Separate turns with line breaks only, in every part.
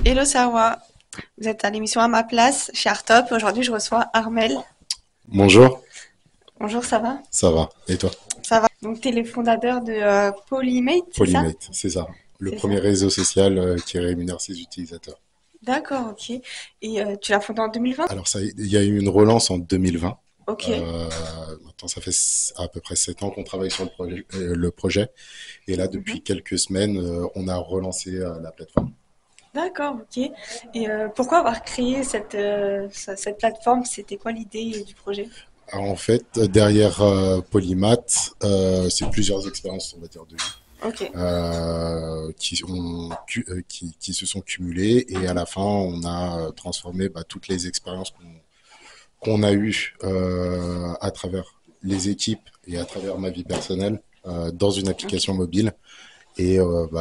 Hello Sarwa, vous êtes à l'émission À ma place chez Artop. Aujourd'hui, je reçois Armel.
Bonjour,
Bonjour, ça va?
ça va. Et toi?
Ça va. Donc, tu es le fondateur de Polymate, c'est ça?
Polymate, c'est ça. Le
C'est ça.
premier réseau social qui rémunère ses utilisateurs.
D'accord, ok. Et tu l'as fondé en 2020?
Alors, il y a eu une relance en 2020.
Ok.
Euh, Maintenant, ça fait à peu près 7 ans qu'on travaille sur le projet. Et là,
Mhm.
depuis quelques semaines, on a relancé la plateforme.
D'accord, ok. Et pourquoi avoir créé cette plateforme? C'était quoi l'idée du projet?
Alors, en fait, derrière Polymath, c'est plusieurs expériences, on va dire, de vie
Ok.
qui se sont cumulées. Et à la fin, on a transformé toutes les expériences qu'on a eu à travers les équipes et à travers ma vie personnelle dans une
Ok.
application mobile. Et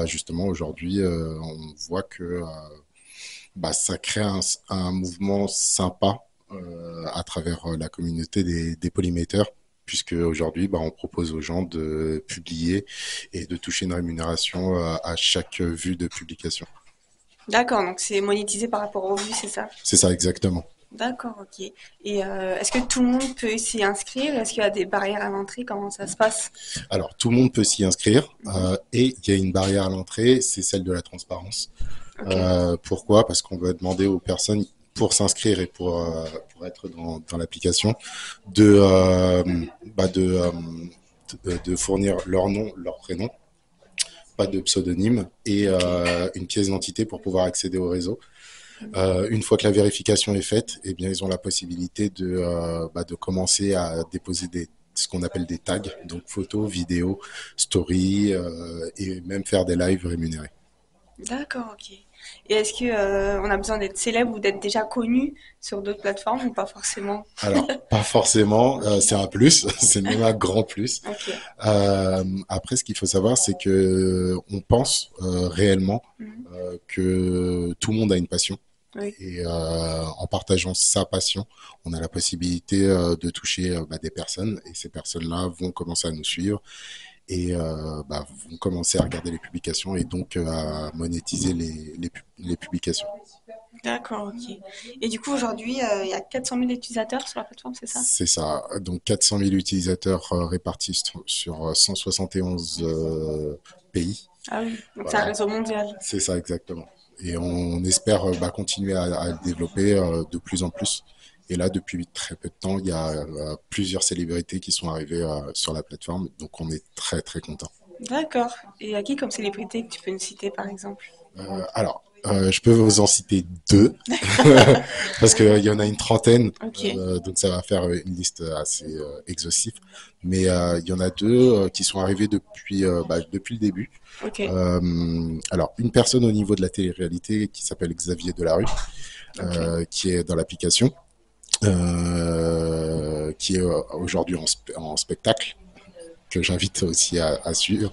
justement, aujourd'hui, on voit que ça crée un mouvement sympa à travers la communauté des polyméteurs, puisque aujourd'hui, on propose aux gens de publier et de toucher une rémunération à chaque vue de publication.
D'accord, donc c'est monétisé par rapport aux vues, c'est ça?
C'est ça exactement.
D'accord, ok. Et est-ce que tout le monde peut s'y inscrire? Est-ce qu'il y a des barrières à l'entrée? Comment ça se passe?
Alors, tout le monde peut s'y inscrire
Mhm.
et il y a une barrière à l'entrée, c'est celle de la transparence.
Ok.
Pourquoi? Parce qu'on va demander aux personnes pour s'inscrire et pour être dans l'application de, euh, bah de, euh, de fournir leur nom, leur prénom, pas de pseudonyme et
Ok.
une pièce d'identité pour pouvoir accéder au réseau. Une fois que la vérification est faite, eh bien, ils ont la possibilité de commencer à déposer ce qu'on appelle des tags, donc photos, vidéos, stories, et même faire des lives rémunérés.
D'accord, ok. Et est-ce que on a besoin d'être célèbre ou d'être déjà connu sur d'autres plateformes ou pas forcément?
Alors, pas forcément, c'est un plus, c'est même un grand plus.
Ok.
Après, ce qu'il faut savoir, c'est que on pense réellement
Mhm.
que tout le monde a une passion.
Oui.
Et en partageant sa passion, on a la possibilité de toucher des personnes et ces personnes-là vont commencer à nous suivre et vont commencer à regarder les publications et donc à monétiser les publications.
D'accord, ok. Et du coup, aujourd'hui, il y a 400 000 utilisateurs sur la plateforme, c'est ça?
C'est ça. Donc 400 000 utilisateurs répartis sur 171 pays.
Ah oui, donc c'est un
Voilà,
réseau mondial.
c'est ça exactement. Et on espère continuer à le développer de plus en plus. Et là, depuis très peu de temps, il y a plusieurs célébrités qui sont arrivées sur la plateforme. Donc on est très très content.
D'accord. Et à qui comme célébrité que tu peux nous citer, par exemple?
Je peux vous en citer deux, parce qu'il y en a une trentaine,
Ok,
donc ça va faire une liste assez exhaustive. Mais il y en a deux qui sont arrivés depuis le début.
ok,
Alors, une personne au niveau de la télé-réalité qui s'appelle Xavier Delarue,
ok.
qui est dans l'application, qui est aujourd'hui en spectacle, que j'invite aussi à suivre.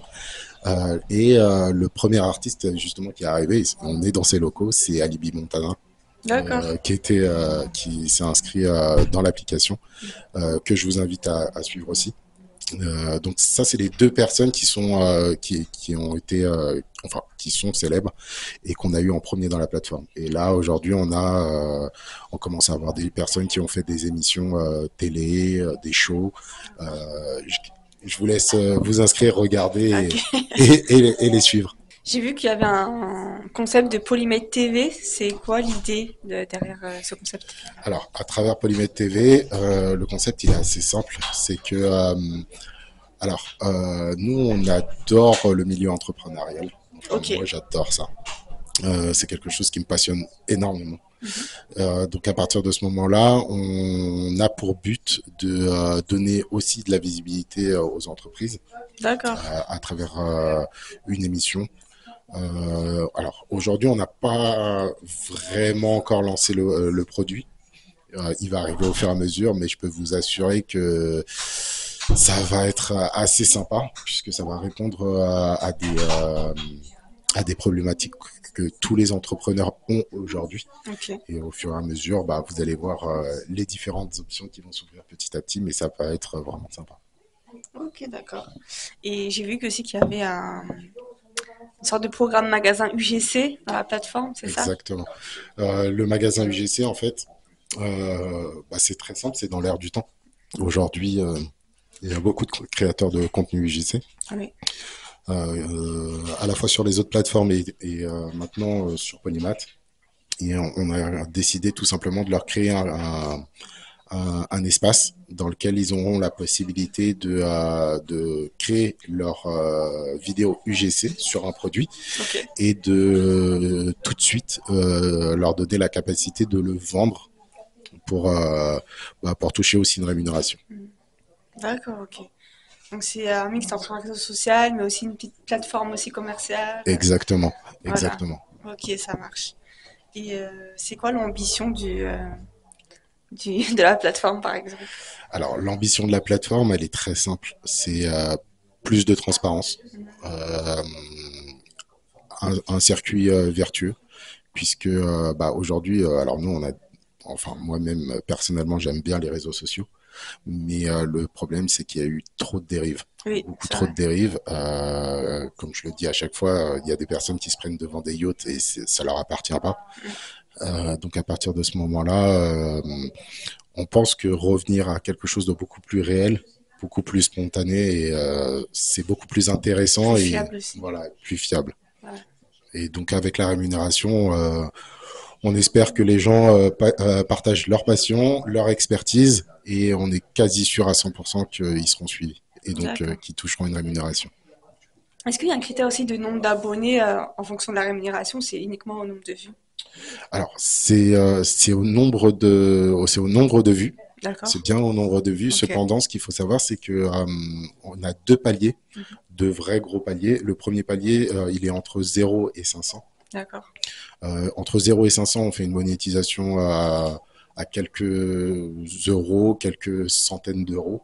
Le premier artiste justement qui est arrivé, on est dans ses locaux, c'est Alibi Montana,
D'accord.
qui s'est inscrit dans l'application, que je vous invite à suivre aussi. Donc ça, c'est les deux personnes qui ont été, enfin, qui sont célèbres et qu'on a eu en premier dans la plateforme. Et là, aujourd'hui, on commence à avoir des personnes qui ont fait des émissions télé, des shows. Je vous laisse vous inscrire, regarder
Ok.
et les suivre.
J'ai vu qu'il y avait un concept de Polymate TV. C'est quoi l'idée derrière ce concept?
Alors, à travers Polymètre TV, le concept il est assez simple. C'est que, nous, on adore le milieu entrepreneurial. Enfin,
Ok.
moi, j'adore ça. C'est quelque chose qui me passionne énormément.
Mhm.
Donc à partir de ce moment-là, on a pour but de donner aussi de la visibilité aux entreprises
D'accord.
à travers une émission. Alors aujourd'hui, on n'a pas vraiment encore lancé le produit. Il va arriver au fur et à mesure, mais je peux vous assurer que ça va être assez sympa puisque ça va répondre à des problématiques que tous les entrepreneurs ont aujourd'hui.
Ok.
Et au fur et à mesure, vous allez voir les différentes options qui vont s'ouvrir petit à petit, mais ça va être vraiment sympa.
Ok, d'accord. Et j'ai vu que aussi qu'il y avait une sorte de programme magasin UGC dans la plateforme, c'est ça?
Exactement. Le magasin UGC, en fait, c'est très simple, c'est dans l'air du temps. Aujourd'hui, il y a beaucoup de créateurs de contenu UGC,
Oui.
à la fois sur les autres plateformes et maintenant sur Polymath. Et on a décidé tout simplement de leur créer un espace dans lequel ils auront la possibilité de créer leur vidéo UGC sur un produit
Ok.
et de tout de suite leur donner la capacité de le vendre pour toucher aussi une rémunération.
D'accord, ok. Donc c'est un mix entre un réseau social, mais aussi une petite plateforme aussi commerciale.
Exactement,
Voilà.
exactement.
Ok, ça marche. Et c'est quoi l'ambition de la plateforme, par exemple?
Alors, l'ambition de la plateforme, elle est très simple. C'est plus de transparence, euh, un circuit vertueux, puisque aujourd'hui, alors nous, enfin moi-même personnellement, j'aime bien les réseaux sociaux, mais le problème, c'est qu'il y a eu trop de dérives.
Oui,
Beaucoup
c'est
trop de
vrai.
dérives. Comme je le dis à chaque fois, il y a des personnes qui se prennent devant des yachts et ça leur appartient pas. Donc à partir de ce moment-là, on pense que revenir à quelque chose de beaucoup plus réel, beaucoup plus spontané, et c'est beaucoup plus
Plus
intéressant et
fiable aussi.
voilà, plus fiable.
Voilà.
Et donc avec la rémunération, on espère que les gens partagent leur passion, leur expertise, et on est quasi sûr à 100% qu'ils seront suivis et donc
D'accord.
qu'ils toucheront une rémunération.
Est-ce qu'il y a un critère aussi de nombre d'abonnés en fonction de la rémunération? C'est uniquement au nombre de vues.
Alors c'est c'est au nombre de vues.
D'accord.
C'est bien au nombre de vues.
Ok.
Cependant, ce qu'il faut savoir, c'est que on a deux paliers,
Mhm.
deux vrais gros paliers. Le premier palier, il est entre 0 et 500.
D'accord.
Entre 0 et 500, on fait une monétisation à quelques euros, quelques centaines d'euros.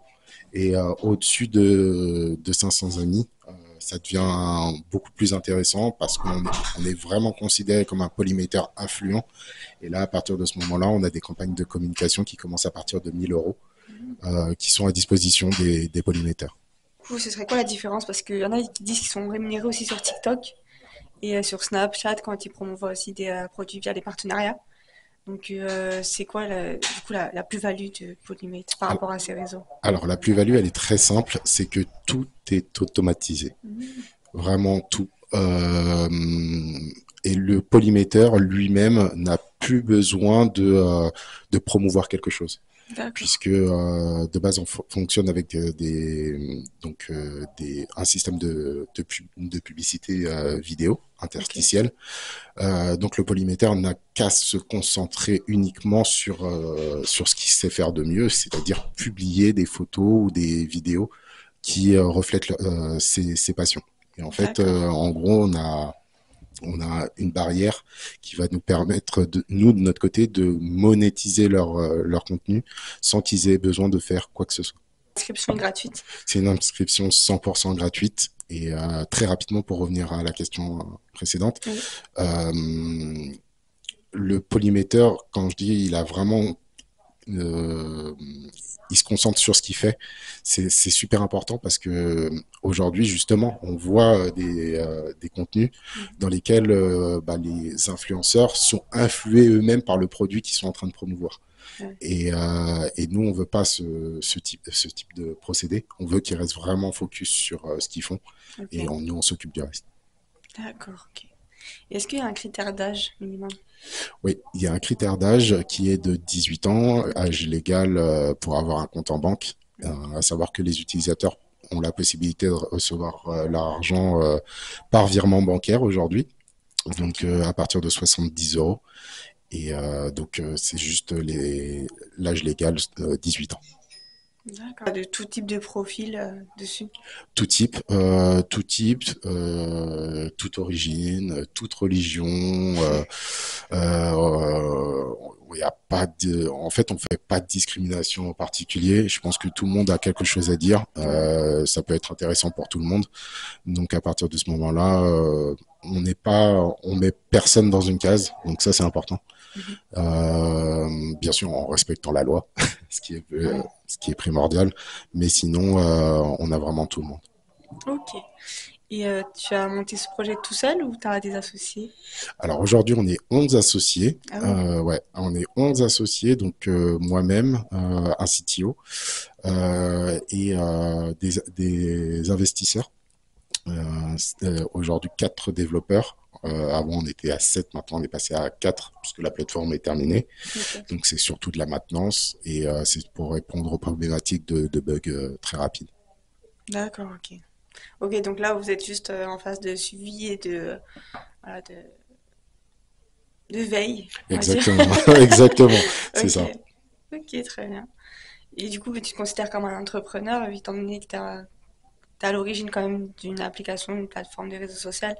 Et au-dessus de 500 amis, ça devient beaucoup plus intéressant parce on est vraiment considéré comme un polyméteur influent. Et là, à partir de ce moment-là, on a des campagnes de communication qui commencent à partir de 1000 euros, qui sont à disposition des polyméteurs.
Du coup, ce serait quoi la différence? Parce qu'il y en a qui disent qu'ils sont rémunérés aussi sur TikTok et sur Snapchat quand ils promouvoient aussi des produits via des partenariats. Donc, c'est quoi du coup la plus-value de Polymate par rapport à ces réseaux?
Alors, la plus-value, elle est très simple, c'est que tout est automatisé.
Mhm.
Vraiment tout. Et le polyméteur lui-même n'a plus besoin de promouvoir quelque chose.
D'accord.
Puisque de base on fonctionne avec un système de publicité vidéo
Ok.
interstitielle. Donc le polyméteur n'a qu'à se concentrer uniquement sur ce qu'il sait faire de mieux, c'est-à-dire publier des photos ou des vidéos qui reflètent ses passions. Et en fait,
D'accord.
en gros, on a une barrière qui va nous permettre, nous, de notre côté, de monétiser leur contenu sans qu'ils aient besoin de faire quoi que ce soit.
L'inscription est gratuite.
C'est une inscription 100% gratuite. Et très rapidement, pour revenir à la question précédente,
Oui.
euh, le polyméteur, quand je dis il a vraiment euh, il se concentre sur ce qu'il fait. C'est super important parce que aujourd'hui, justement, on voit des contenus dans lesquels les influenceurs sont influés eux-mêmes par le produit qu'ils sont en train de promouvoir.
Ouais.
Et nous, on veut pas ce type de procédé. On veut qu'ils restent vraiment focus sur ce qu'ils font et
Ok.
nous, on s'occupe du reste.
D'accord. Ok. Est-ce qu'il y a un critère d'âge minimum?
Oui, il y a un critère d'âge qui est de 18 ans, âge légal pour avoir un compte en banque. À savoir que les utilisateurs ont la possibilité de recevoir l'argent par virement bancaire aujourd'hui, donc
Ok.
à partir de 70 euros. Et c'est juste l'âge légal, 18 ans.
D'accord. De tout type de profil dessus.
Toute origine, toute religion. Il y a pas de, en fait, on fait pas de discrimination en particulier. Je pense que tout le monde a quelque chose à dire.
Ouais.
Ça peut être intéressant pour tout le monde. Donc à partir de ce moment-là, on met personne dans une case. Donc ça, c'est important.
Mhm.
Bien sûr, en respectant la loi, ce qui est,
Ouais.
ce qui est primordial. Mais sinon, on a vraiment tout le monde.
Ok. Et tu as monté ce projet tout seul ou tu as des associés?
Alors aujourd'hui, on est 11 associés.
Ah oui,
Ouais, on est 11 associés, donc moi-même, un CTO et des investisseurs. Aujourd'hui, 4 développeurs. Avant, on était à 7, maintenant on est passé à 4 puisque la plateforme est terminée.
ok.
Donc c'est surtout de la maintenance et c'est pour répondre aux problématiques de bugs très rapides.
D'accord, ok. Ok, donc là, vous êtes juste en phase de suivi et voilà, de veille, on va dire.
Exactement, exactement, c'est
Ok,
ça.
ok, très bien. Et du coup, tu te considères comme un entrepreneur, étant donné que tu à l'origine quand même d'une application, d'une plateforme de réseau social,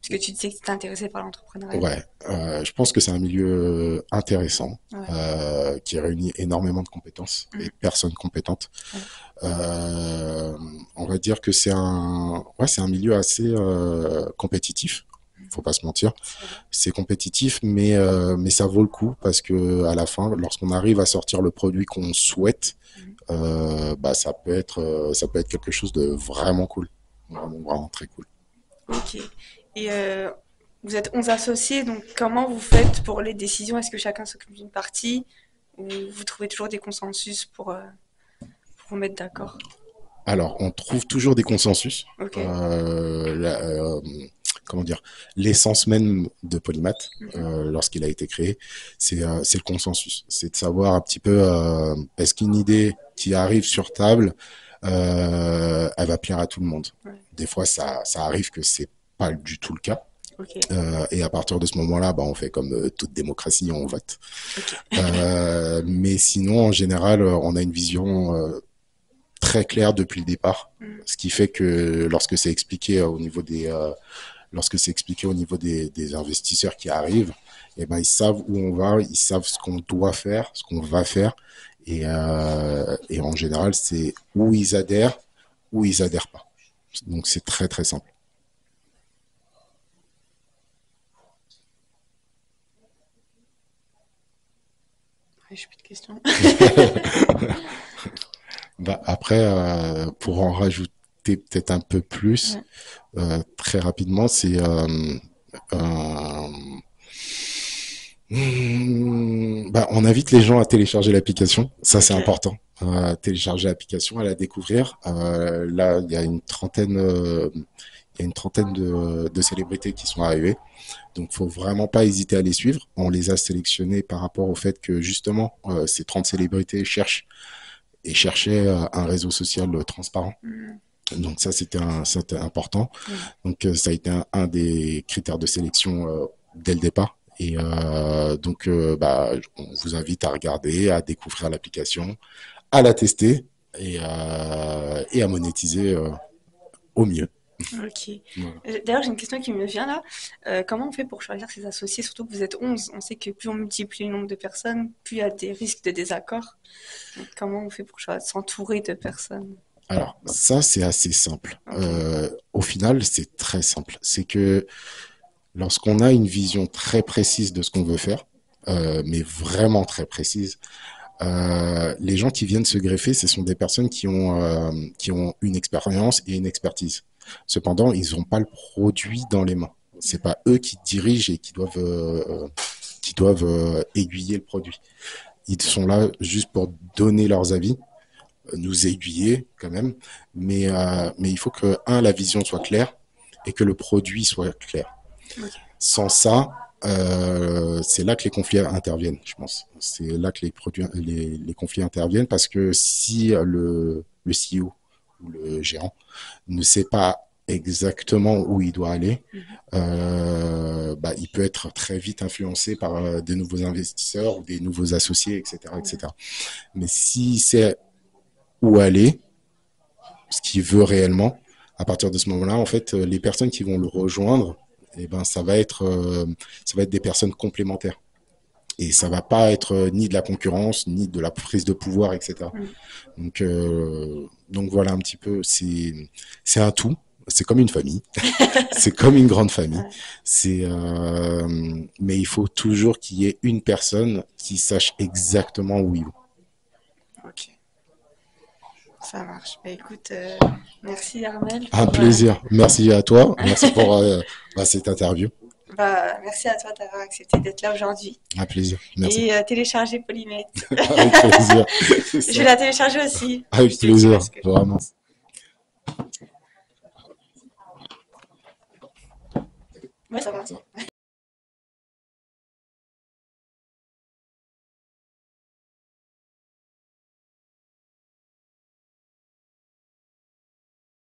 parce que tu disais que tu t'es intéressé par l'entrepreneuriat.
Ouais, je pense que c'est un milieu intéressant
Ouais.
qui réunit énormément de compétences et
Mhm.
de personnes compétentes.
Ouais.
Euh, on va dire que c'est un milieu assez compétitif. Faut pas se mentir.
C'est vrai.
C'est compétitif, mais ça vaut le coup parce que à la fin, lorsqu'on arrive à sortir le produit qu'on souhaite,
Mhm.
bah ça peut être quelque chose de vraiment cool, vraiment, vraiment très cool.
Ok. Et vous êtes 11 associés, donc comment vous faites pour les décisions? Est-ce que chacun s'occupe d'une partie ou vous trouvez toujours des consensus pour vous mettre d'accord?
Alors, on trouve toujours des consensus.
Ok.
Euh, la- euh, comment dire, l'essence même de Polymath,
Mhm.
lorsqu'il a été créé, c'est le consensus. C'est de savoir un petit peu, est-ce qu'une idée qui arrive sur table, elle va plaire à tout le monde.
Ouais.
Des fois, ça arrive que c'est pas du tout le cas.
Ok.
Et à partir de ce moment-là, bah, on fait comme toute démocratie, on vote.
Ok.
Mais sinon, en général, on a une vision très claire depuis le départ.
Mhm.
Ce qui fait que lorsque c'est expliqué au niveau des investisseurs qui arrivent, eh ben, ils savent où on va, ils savent ce qu'on doit faire, ce qu'on va faire. Et en général, c'est où ils adhèrent, où ils adhèrent pas. Donc c'est très très simple.
Ouais, j'ai plus de questions.
Bah, après, pour en rajouter peut-être un peu plus,
Ouais.
très rapidement, c'est euh, bah, on invite les gens à télécharger l'application. Ça, c'est
Ok.
important. Télécharger l'application, à la découvrir. Là, il y a une trentaine de célébrités qui sont arrivées. Donc, faut vraiment pas hésiter à les suivre. On les a sélectionnés par rapport au fait que justement, ces 30 célébrités cherchaient un réseau social transparent.
Mhm.
Donc ça, c'était important.
Ouais.
Donc ça a été un des critères de sélection dès le départ. Et donc, bah, on vous invite à regarder, à découvrir l'application, à la tester et à monétiser au mieux.
Ok.
Voilà.
D'ailleurs, j'ai une question qui me vient là. Comment on fait pour choisir ses associés, surtout que vous êtes 11? On sait que plus on multiplie le nombre de personnes, plus il y a des risques de désaccord. Donc, comment on fait pour s'entourer de personnes?
Alors, ça, c'est assez simple.
Ok.
Au final, c'est très simple. C'est que lorsqu'on a une vision très précise de ce qu'on veut faire, mais vraiment très précise, les gens qui viennent se greffer, ce sont des personnes qui ont une expérience et une expertise. Cependant, ils n'ont pas le produit dans les mains. C'est pas eux qui dirigent et qui doivent aiguiller le produit. Ils sont là juste pour donner leurs avis, nous aiguiller quand même, mais il faut que, la vision soit claire et que le produit soit clair.
Ok.
Sans ça, c'est là que les conflits interviennent, je pense. C'est là que les conflits interviennent parce que si le CEO ou le gérant ne sait pas exactement où il doit aller,
Mhm.
bah, il peut être très vite influencé par des nouveaux investisseurs ou des nouveaux associés, etc.,
Ouais.
etc. Mais s'il sait où aller, ce qu'il veut réellement, à partir de ce moment-là, en fait, les personnes qui vont le rejoindre, eh ben, ça va être des personnes complémentaires. Et ça va pas être ni de la concurrence, ni de la prise de pouvoir, etc.
Mhm.
Donc voilà un petit peu, c'est un tout. C'est comme une famille, c'est comme une grande famille.
Ouais.
Mais il faut toujours qu'il y ait une personne qui sache exactement où il va.
Ok. Ça marche. Bah, écoute, merci Armel
Un
pour,
plaisir. Merci à toi. Merci pour cette interview.
bah, merci à toi d'avoir accepté d'être là aujourd'hui
Un plaisir. Merci.
et télécharger Polymètre.
Avec plaisir. C'est
Je vais
ça.
la télécharger aussi. Je
Avec
te dis
plaisir.
parce que.
Vraiment.
Ouais, ça va.
Ça.